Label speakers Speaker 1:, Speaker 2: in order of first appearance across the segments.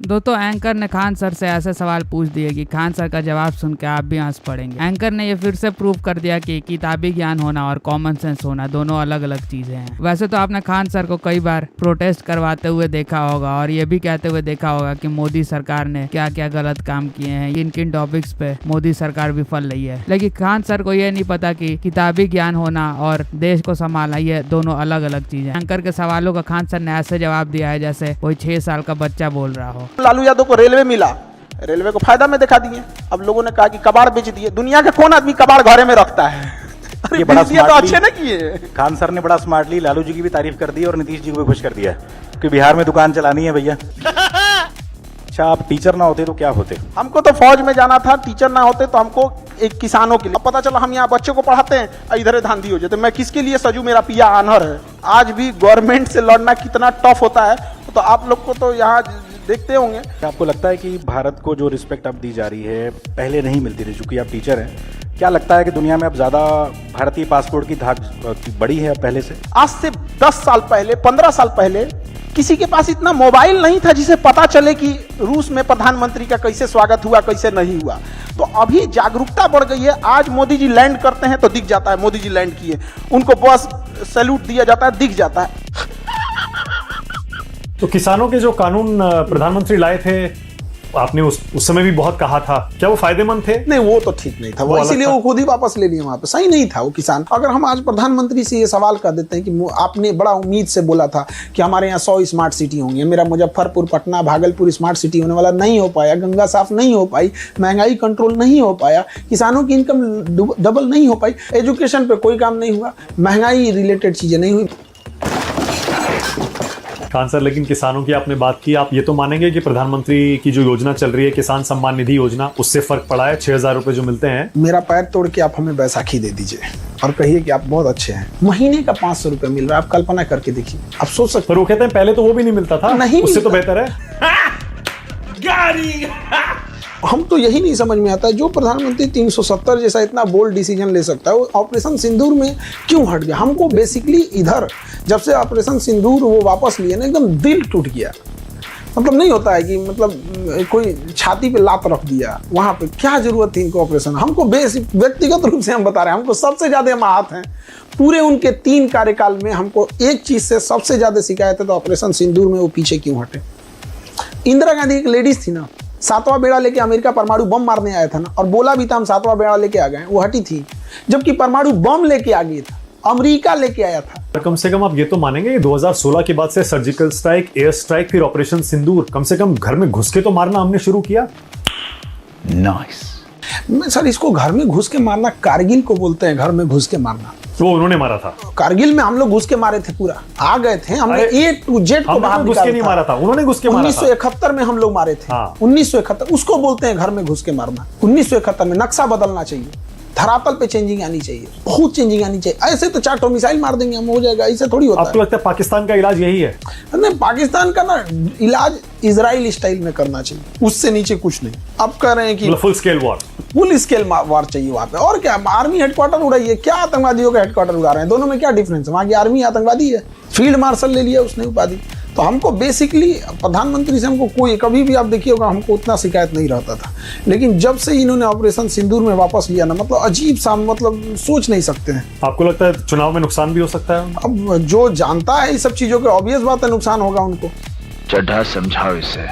Speaker 1: दोस्तों एंकर ने खान सर से ऐसे सवाल पूछ दिए कि खान सर का जवाब सुन के आप भी हंस पड़ेंगे। एंकर ने ये फिर से प्रूव कर दिया कि किताबी ज्ञान होना और कॉमन सेंस होना दोनों अलग अलग चीजें हैं। वैसे तो आपने खान सर को कई बार प्रोटेस्ट करवाते हुए देखा होगा और ये भी कहते हुए देखा होगा कि मोदी सरकार ने क्या क्या गलत काम किए हैं, किन किन टॉपिक्स पे मोदी सरकार विफल रही है। लेकिन खान सर को ये नहीं पता कि किताबी ज्ञान होना और देश को संभालना ये दोनों अलग अलग चीजें। एंकर के सवालों का खान सर ने ऐसे जवाब दिया है जैसे कोई 6 साल का बच्चा बोल रहा हो।
Speaker 2: लालू यादव को रेलवे मिला, रेलवे को फायदा में दिखा दिए। अब लोगों ने कहा कि कबाड़ बेच दिए। दुनिया के कौन आदमी कबाड़ घरे में रखता है?
Speaker 3: ये बड़ा
Speaker 2: तो अच्छे ना किए।
Speaker 3: खान सर ने बड़ा स्मार्टली लालू जी की भी तारीफ कर दी और नीतीश जी को भी खुश कर दिया कि बिहार में दुकान चलानी है भैया। अच्छा, आप टीचर ना होते तो क्या होते?
Speaker 2: हमको तो फौज में जाना था, टीचर ना होते तो हमको एक किसानों के लिए। पता चला हम यहाँ बच्चों को पढ़ाते हैं, इधर धांधी हो जाते। मैं किसके लिए सजू? मेरा पिया आनहर है। आज भी गवर्नमेंट से लड़ना कितना टफ होता है, तो आप लोग को तो यहाँ देखते होंगे।
Speaker 3: आपको लगता है कि भारत को जो रिस्पेक्ट अब दी जा रही है पहले नहीं मिलती थी? चूंकि आप टीचर हैं, क्या लगता है कि दुनिया में अब ज्यादा भारतीय पासपोर्ट की धाक बड़ी है अब पहले से?
Speaker 2: आज से 10 साल पहले, 15 साल पहले किसी के पास इतना मोबाइल नहीं था जिसे पता चले कि रूस में प्रधानमंत्री का कैसे स्वागत हुआ, कैसे नहीं हुआ। तो अभी जागरूकता बढ़ गई है। आज मोदी जी लैंड करते हैं तो दिख जाता है मोदी जी लैंड किए, उनको बस सैल्यूट दिया जाता है, दिख जाता है।
Speaker 4: तो किसानों के जो कानून प्रधानमंत्री लाए थे, आपने उस समय भी बहुत कहा था, क्या वो फायदेमंद थे?
Speaker 2: नहीं, वो तो ठीक नहीं था, वो इसीलिए वो खुद ही वापस ले लिए वहां पे। सही नहीं था वो किसान। अगर हम आज प्रधानमंत्री से ये सवाल कर देते हैं कि आपने बड़ा उम्मीद से बोला था कि हमारे यहाँ 100 स्मार्ट सिटी होंगी, मेरा मुजफ्फरपुर, पटना, भागलपुर स्मार्ट सिटी होने वाला, नहीं हो पाया। गंगा साफ नहीं हो पाई, महंगाई कंट्रोल नहीं हो पाया, किसानों की इनकम डबल नहीं हो पाई, एजुकेशन पे कोई काम नहीं हुआ, महंगाई रिलेटेड चीजें नहीं हुई।
Speaker 4: खान सर, लेकिन किसानों की आपने बात की, आप ये तो मानेंगे कि प्रधानमंत्री की जो योजना चल रही है किसान सम्मान निधि योजना, उससे फर्क पड़ा है? 6,000 रुपए जो मिलते हैं।
Speaker 2: मेरा पैर तोड़ के आप हमें बैसाखी दे दीजिए और कहिए कि आप बहुत अच्छे हैं। महीने का 500 रुपए मिल रहा है, आप कल्पना करके देखिए, आप सोच सकते।
Speaker 4: पर वो कहते हैं पहले तो वो भी नहीं मिलता था,
Speaker 2: नहीं,
Speaker 4: उससे तो बेहतर है।
Speaker 2: हम तो यही नहीं समझ में आता है, जो प्रधानमंत्री 370 जैसा इतना बोल्ड डिसीजन ले सकता है, वो ऑपरेशन सिंदूर में क्यों हट गया? हमको बेसिकली इधर जब से ऑपरेशन सिंदूर वो वापस लिए ना, एकदम दिल टूट गया। मतलब नहीं होता है कि मतलब कोई छाती पे लात रख दिया, वहां पे क्या जरूरत थी इनको ऑपरेशन? हमको बेसिक व्यक्तिगत रूप से हम बता रहे हैं, हमको सबसे ज्यादा हम आहत हैं पूरे उनके 3 कार्यकाल में। हमको एक चीज से सबसे ज्यादा शिकायत है तो ऑपरेशन सिंदूर में वो पीछे क्यों हटे। इंदिरा गांधी एक लेडीज थी ना, 7वां बेड़ा लेके अमेरिका परमाणु बम मारने आया था ना, और बोला भी था हम 7वां बेड़ा लेके आ गए, वो हटी थी। जबकि परमाणु बम लेके आ गई था, अमेरिका लेके आया था।
Speaker 4: कम से कम आप ये तो मानेंगे 2016 के बाद से सर्जिकल स्ट्राइक, एयर स्ट्राइक, फिर ऑपरेशन सिंदूर, कम से कम घर में घुस के तो मारना हमने शुरू किया।
Speaker 2: नाइस। सर, इसको घर में घुस के मारना कारगिल को बोलते हैं, घर में घुस के मारना।
Speaker 4: वो उन्होंने मारा था
Speaker 2: कारगिल में, हम लोग घुस के मारे थे, पूरा आ गए थे हमने, A to Z को बाहर
Speaker 4: घुस के नहीं मारा था, उन्होंने घुस के मारा था।
Speaker 2: 1971 में हम लोग मारे थे। हाँ। 1971 उसको बोलते हैं घर में घुस के मारना। 1971 में नक्शा बदलना चाहिए, धरातल पे चेंजिंग आनी चाहिए, बहुत चेंजिंग आनी चाहिए। ऐसे तो 4 मिसाइल मार देंगे हम, हो जाएगा, ऐसे थोड़ी होता है।
Speaker 4: आपको लगता है पाकिस्तान का इलाज यही है?
Speaker 2: नहीं, पाकिस्तान का ना इलाज इजराइल स्टाइल में करना चाहिए, उससे नीचे कुछ नहीं। अब कह रहे हैं कि
Speaker 4: full scale war,
Speaker 2: full scale war चाहिए वहां पे। और क्या, आर्मी हेडक्वार्टर उड़ाइए, क्या आतंकवादियों का हेडक्वार्टर उड़ा रहे हैं? दोनों में क्या डिफरेंस है? वहां की आर्मी आतंकवादी है, फील्ड मार्शल ले लिया उसने उपाधि। तो हमको बेसिकली प्रधानमंत्री से हमको कोई, कभी भी आप देखिए होगा, हमको उतना शिकायत नहीं रहता था। लेकिन जब से इन्होंने ऑपरेशन सिंदूर में वापस लिया ना, मतलब अजीब सा, मतलब सोच नहीं सकते हैं।
Speaker 4: आपको लगता है चुनाव में नुकसान भी हो सकता है?
Speaker 2: अब जो जानता है इस सब चीजों के, ऑब्वियस बात है नुकसान होगा उनको।
Speaker 5: चड्ढा समझाओ, इसे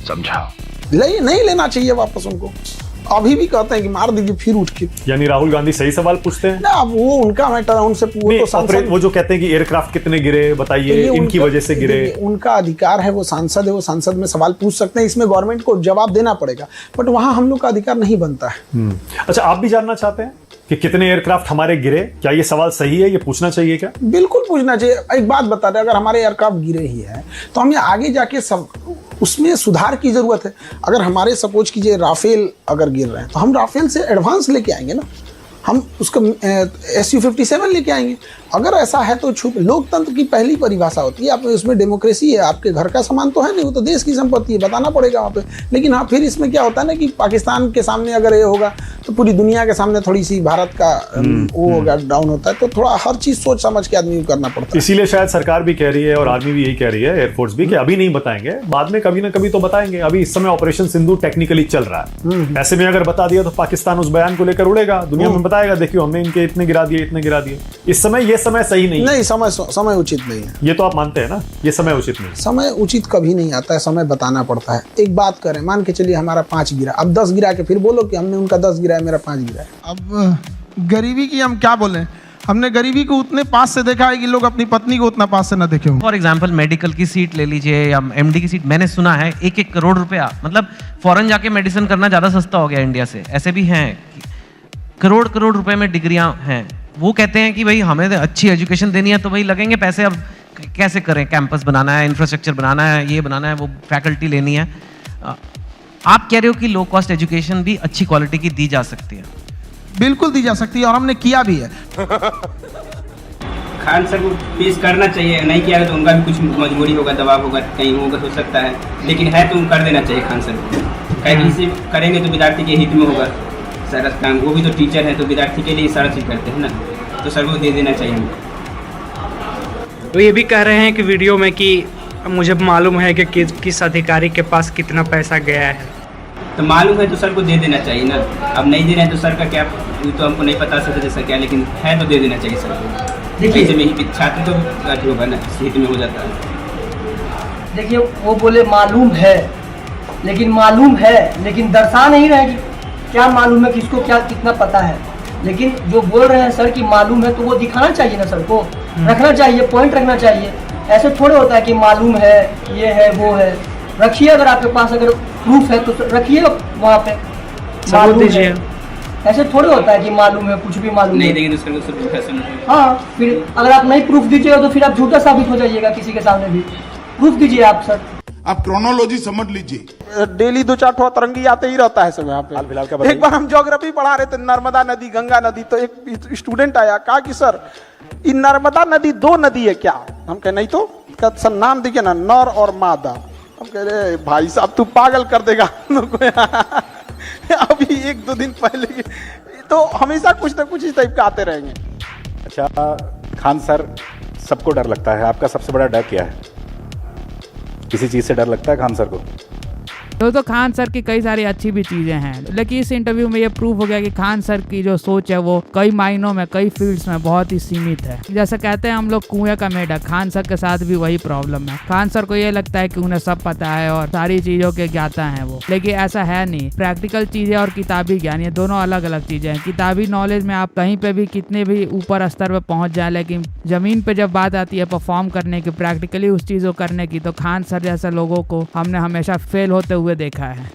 Speaker 5: समझाओ।
Speaker 2: नहीं लेना चाहिए वापस उनको। अभी भी कहते हैं कि मार दीजिए फिर उठ के।
Speaker 4: यानी राहुल गांधी सही सवाल पूछते हैं ना?
Speaker 2: अब वो उनका मैटर है, उनसे
Speaker 4: वो जो कहते हैं कि एयरक्राफ्ट कितने गिरे बताइए, इनकी वजह से गिरे।
Speaker 2: उनका अधिकार है, वो सांसद है, वो सांसद में सवाल पूछ सकते हैं, इसमें गवर्नमेंट को जवाब देना पड़ेगा, बट वहां हम लोग का अधिकार नहीं बनता है।
Speaker 4: अच्छा, आप भी जानना चाहते हैं कि कितने एयरक्राफ्ट हमारे गिरे? क्या ये सवाल सही है, ये पूछना चाहिए क्या?
Speaker 2: बिल्कुल पूछना चाहिए। एक बात बता दें, अगर हमारे एयरक्राफ्ट गिरे ही है तो हमें आगे जाके सब उसमें सुधार की जरूरत है। अगर हमारे सपोज कीजिए राफेल अगर गिर रहे हैं तो हम राफेल से एडवांस लेके आएंगे ना, हम उसको SU-57 लेके आएंगे। अगर ऐसा है तो छुप लोकतंत्र की पहली परिभाषा होती है, आप उसमें डेमोक्रेसी है, आपके घर का सामान तो है नहीं, वो तो देश की संपत्ति है, बताना पड़ेगा वहाँ पे। लेकिन हाँ, फिर इसमें क्या होता है ना कि पाकिस्तान के सामने अगर ये होगा तो पूरी दुनिया के सामने थोड़ी सी भारत का वो होगा, डाउन होता है, तो थोड़ा हर चीज़ सोच समझ के आदमी को करना पड़ता है।
Speaker 4: इसीलिए शायद सरकार भी कह रही है और आर्मी भी यही कह रही है, एयरफोर्स भी, कि अभी नहीं बताएंगे, बाद में कभी ना कभी तो बताएंगे। अभी इस समय ऑपरेशन सिंदूर टेक्निकली चल रहा है, ऐसे में अगर बता दिया तो पाकिस्तान उस बयान को लेकर उड़ेगा, दुनिया में बताएगा देखियो हमने इनके इतने गिरा दिए, इतने गिरा दिए। इस समय ये समय सही नहीं,
Speaker 2: समय उचित नहीं है।
Speaker 4: ये तो आप मानते हैं ना, ये समय उचित नहीं।
Speaker 2: समय उचित कभी नहीं आता है, समय बताना पड़ता है। एक बात करें, मान के चलिए हमारा 5 गिरा, अब 10 गिरा के फिर बोलो कि हमने उनका 10 गिरा है, मेरा 5 गिरा है।
Speaker 6: अब गरीबी की हम क्या बोलें, हमने गरीबी को उतने पास से देखा है कि लोग अपनी पत्नी को उतना पास से ना देखे हों।
Speaker 7: फॉर एग्जाम्पल मेडिकल की सीट ले लीजिए या MD की सीट, मैंने सुना है 1-1 करोड़ रुपया, मतलब फॉरेन जाके मेडिसिन करना ज़्यादा सस्ता हो गया इंडिया से। ऐसे भी हैं करोड़ रुपए में डिग्रियां हैं। वो कहते हैं कि भाई हमें अच्छी एजुकेशन देनी है तो भाई लगेंगे पैसे, अब कैसे करें, कैंपस बनाना है, इंफ्रास्ट्रक्चर बनाना है, ये बनाना है, वो फैकल्टी लेनी है। आप कह रहे हो कि लो कॉस्ट एजुकेशन भी अच्छी क्वालिटी की दी जा सकती है?
Speaker 6: बिल्कुल दी जा सकती है और हमने किया भी है।
Speaker 8: खान सर को पेश करना चाहिए, नहीं किया तो उनका भी कुछ मजबूरी होगा, दबाव होगा, कहीं होगा, हो सकता है, लेकिन है तो कर देना चाहिए खान सर को। कहीं इसे करेंगे तो विद्यार्थी के हित में होगा सारा काम। वो भी तो टीचर है तो विद्यार्थी के लिए सारा चीज़ करते हैं ना, तो सर को दे देना चाहिए हमको।
Speaker 9: तो ये भी कह रहे हैं कि वीडियो में कि मुझे मालूम है कि किस अधिकारी के पास कितना पैसा गया है,
Speaker 8: तो मालूम है तो सर को दे देना चाहिए ना। अब नहीं दे रहे हैं तो सर का क्या, वो तो हमको नहीं पता सर जैसा क्या, लेकिन है तो दे देना चाहिए सर को। देखिए में छात्र तो अथी होगा ना, हित में हो जाता है।
Speaker 10: देखिए वो बोले मालूम है, लेकिन दर्शा नहीं रहे कि क्या मालूम है, किसको क्या कितना पता है। लेकिन जो बोल रहे हैं सर कि मालूम है तो वो दिखाना चाहिए ना सर को, रखना चाहिए, पॉइंट रखना चाहिए। ऐसे थोड़े होता है कि मालूम है, ये है, वो है। रखिए, अगर आपके पास अगर प्रूफ है तो रखिए वहाँ पे, मालूम है। ऐसे थोड़े होता है कि मालूम है, कुछ भी मालूम
Speaker 8: नहीं देंगे तो सर को फैसल।
Speaker 10: हाँ, फिर अगर आप नहीं प्रूफ दीजिएगा तो फिर आप झूठा साबित हो जाइएगा किसी के सामने भी। प्रूफ दीजिए आप सर।
Speaker 11: आप क्रोनोलॉजी समझ लीजिए।
Speaker 2: डेली 2-4 ठो अतरंगी आते ही रहता है सब यहाँ पे। एक बार हम ज्योग्राफी पढ़ा रहे थे, नर्मदा नदी, गंगा नदी, तो एक स्टूडेंट आया, कहा कि सर ये नर्मदा नदी 2 नदी है क्या? हम कहे नहीं तो, सर नाम देखिए ना, नर और मादा। हम कह रहे भाई साहब तू पागल कर देगा अभी 1-2 दिन पहले तो हमेशा कुछ ना कुछ इस टाइप का आते रहेंगे।
Speaker 3: अच्छा खान सर, सबको डर लगता है, आपका सबसे बड़ा डर क्या है? किसी चीज़ से डर लगता है खान सर को?
Speaker 1: तो खान सर की कई सारी अच्छी भी चीजें हैं, लेकिन इस इंटरव्यू में ये प्रूफ हो गया कि खान सर की जो सोच है वो कई मायनों में, कई फील्ड्स में बहुत ही सीमित है। जैसे कहते हैं हम लोग कुएं का मेढक, खान सर के साथ भी वही प्रॉब्लम है। खान सर को ये लगता है कि उन्हें सब पता है और सारी चीजों के ज्ञाता है वो, लेकिन ऐसा है नहीं। प्रैक्टिकल चीजें और किताबी ज्ञान, ये दोनों अलग अलग चीजें हैं। किताबी नॉलेज में आप कहीं पे भी कितने भी ऊपर स्तर पे पहुंच जाए, लेकिन जमीन पे जब बात आती है परफॉर्म करने की, प्रैक्टिकली उस चीज को करने की, तो खान सर जैसे लोगों को हमने हमेशा फेल होते हुए देखा है।